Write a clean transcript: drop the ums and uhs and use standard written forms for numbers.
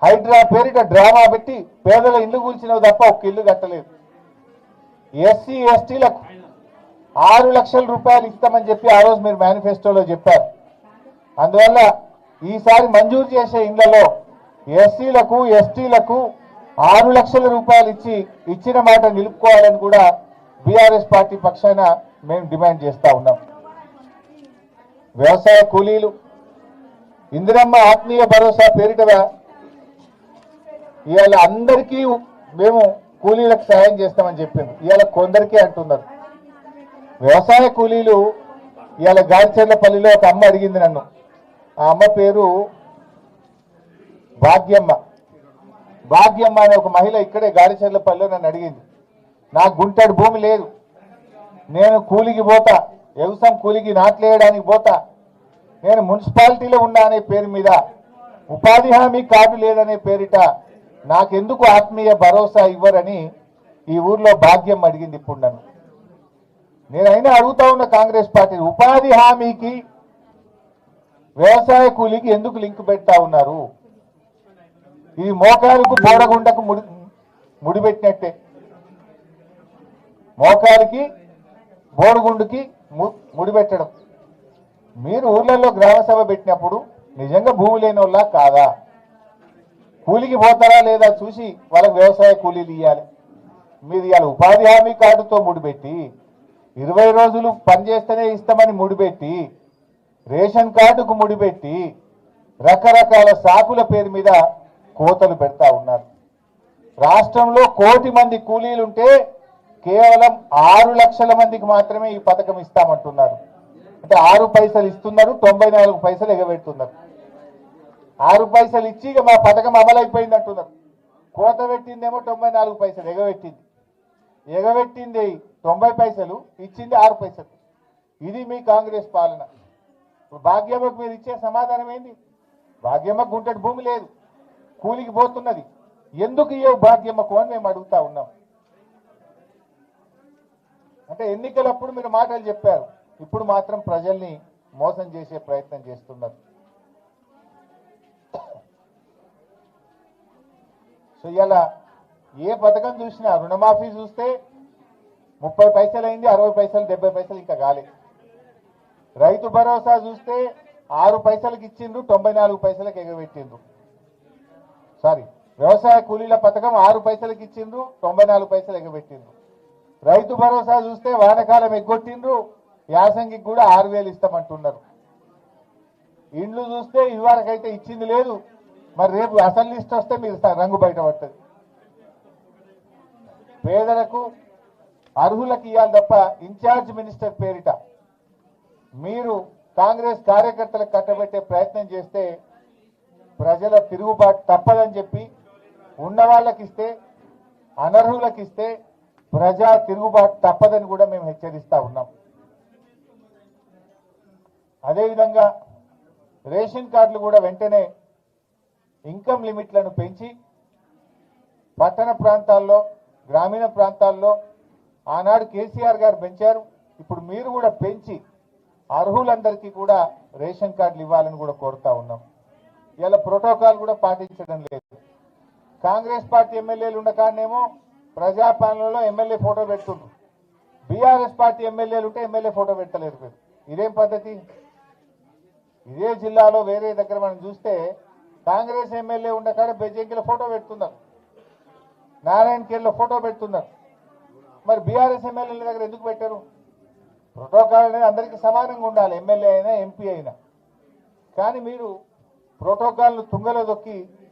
హైడ్రా పేరిట డ్రామా పెట్టి పేదల ఇల్లు కూల్చినవి తప్ప ఒక్క ఇల్లు కట్టలేదు. ఎస్సీ ఎస్టీలకు 6 లక్షల రూపాయలు ఇస్తామని చెప్పి ఆ రోజు మీరు మేనిఫెస్టోలో చెప్పారు. అందువల్ల ఈసారి మంజూరు చేసే ఇళ్లలో ఎస్సీలకు ఎస్టీలకు 6 లక్షల రూపాయలు ఇచ్చిన మాట నిలుపుకోవాలని కూడా బీఆర్ఎస్ పార్టీ పక్షాన మేము డిమాండ్ చేస్తా ఉన్నాం. వ్యవసాయ కూలీలు ఇందిరమ్మ ఆత్మీయ భరోసా పేరిట ఇవాళ అందరికీ మేము కూలీలకు సాయం చేస్తామని చెప్పింది. ఇవాళ కొందరికే అంటున్నారు. వ్యవసాయ కూలీలు ఇవాళ గాడిచెర్లపల్లిలో ఒక అమ్మ అడిగింది నన్ను. ఆ అమ్మ పేరు భాగ్యమ్మ. భాగ్యమ్మ అనే ఒక మహిళ ఇక్కడే గాడిచెర్లపల్లిలో నన్ను అడిగింది, నాకు గుంటడి భూమి లేదు, నేను కూలికి పోతా, వ్యవసాయం కూలికి నాట్లేయడానికి పోతా, నేను మున్సిపాలిటీలో ఉన్నా అనే పేరు మీద ఉపాధి హామీ కార్డు లేదనే పేరిట నాకెందుకు ఆత్మీయ భరోసా ఇవ్వరని ఈ ఊర్లో భాగ్యం అడిగింది. ఇప్పుడు నన్ను నేనైనా అడుగుతా ఉన్న కాంగ్రెస్ పార్టీ, ఉపాధి హామీకి వ్యవసాయ కూలీకి ఎందుకు లింక్ పెడతా ఉన్నారు? ఇది మోకాలకు బోడగుండకు ముడిపెట్టినట్టే. మోకాలికి బోడుగుండుకి ముడిపెట్టడం. మీరు ఊర్లలో గ్రామ సభ పెట్టినప్పుడు నిజంగా భూమి లేని వాళ్ళ కాదా, కూలికి పోతారా లేదా చూసి వాళ్ళకి వ్యవసాయ కూలీలు ఇవ్వాలి. మీరు ఇవాళ ఉపాధి హామీ కార్డుతో ముడిపెట్టి 20 రోజులు పనిచేస్తేనే ఇస్తామని ముడిపెట్టి రేషన్ కార్డుకు ముడిపెట్టి రకరకాల సాకుల పేరు మీద కోతలు పెడతా ఉన్నారు. రాష్ట్రంలో 1 కోటి మంది కూలీలుంటే కేవలం 6 లక్షల మందికి మాత్రమే ఈ పథకం ఇస్తామంటున్నారు. అంటే 6 పైసలు ఇస్తున్నారు, 94 పైసలు ఎగబెడుతున్నారు. 6 పైసలు ఇచ్చి ఇక మా పథకం అమలైపోయింది అంటున్నారు. కోత పెట్టిందేమో 94 పైసలు, ఎగబెట్టింది 90 పైసలు, ఇచ్చింది 6 పైసలు. ఇది మీ కాంగ్రెస్ పాలన. ఇప్పుడు భాగ్యమ్మకు మీరు ఇచ్చే సమాధానం ఏంది? భాగ్యమ్మకు గుంటడి భూమి లేదు, కూలికి పోతున్నది, ఎందుకు ఇవ్వవు భాగ్యమ్మకు అని మేము అడుగుతా ఉన్నాం. అంటే ఎన్నికలప్పుడు మీరు మాటలు చెప్పారు, ఇప్పుడు మాత్రం ప్రజల్ని మోసం చేసే ప్రయత్నం చేస్తున్నారు. సో ఇలా ఏ పథకం చూసినా రుణమాఫీ చూస్తే 30 పైసలు అయింది, 60 పైసలు, 70 పైసలు ఇంకా కాలేదు. రైతు భరోసా చూస్తే 6 పైసలకు ఇచ్చిండ్రు, 94 పైసలకు ఎగబెట్టిండ్రు. సారీ, వ్యవసాయ కూలీల పథకం 6 పైసలకు ఇచ్చిండ్రు, 94 పైసలు ఎగబెట్టిండ్రు. రైతు భరోసా చూస్తే వానకాలం ఎగ్గొట్టిండ్రు, యాసంగికి కూడా 6,000 ఇస్తామంటున్నారు. ఇండ్లు చూస్తే ఇదివరకైతే ఇచ్చింది లేదు, మరి రేపు అసలు లిస్ట్ వస్తే మీరు రంగు బయట పడుతుంది. పేదలకు అర్హులకు ఇవ్వాలి తప్ప ఇన్ఛార్జ్ మినిస్టర్ పేరిట మీరు కాంగ్రెస్ కార్యకర్తలకు కట్టబెట్టే ప్రయత్నం చేస్తే ప్రజల తిరుగుబాటు తప్పదని చెప్పి ఉన్న వాళ్ళకి ఇస్తే, అనర్హులకు ఇస్తే ప్రజా తిరుగుబాటు తప్పదని కూడా మేము హెచ్చరిస్తా ఉన్నాం. అదేవిధంగా రేషన్ కార్డులు కూడా వెంటనే ఇన్కమ్ లిమిట్లను పెంచి పట్టణ ప్రాంతాల్లో, గ్రామీణ ప్రాంతాల్లో ఆనాడు కేసీఆర్ గారు పెంచారు, ఇప్పుడు మీరు కూడా పెంచి అర్హులందరికీ కూడా రేషన్ కార్డులు ఇవ్వాలని కూడా కోరుతా ఉన్నాం. ఇలా ప్రోటోకాల్ కూడా పాటించడం లేదు. కాంగ్రెస్ పార్టీ ఎమ్మెల్యేలు ఉన్న కాడనేమో ప్రజాపాలనలో ఎమ్మెల్యే ఫోటో పెడుతుండ్రు, బీఆర్ఎస్ పార్టీ ఎమ్మెల్యేలు ఉంటే ఎమ్మెల్యే ఫోటో పెట్టలేరు. మీరు ఇదేం పద్ధతి? ఇదే జిల్లాలో వేరే దగ్గర మనం చూస్తే కాంగ్రెస్ ఎమ్మెల్యే ఉన్న కాడ బెజ్జంకిలో ఫోటో పెడుతున్నారు, నారాయణఖేడ్లో ఫోటో పెడుతున్నారు. మరి బీఆర్ఎస్ ఎమ్మెల్యేల దగ్గర ఎందుకు పెట్టారు? ప్రోటోకాల్ అనేది అందరికీ సమానంగా ఉండాలి, ఎమ్మెల్యే అయినా ఎంపీ అయినా. కానీ మీరు ప్రోటోకాల్ను తుంగలో దొక్కి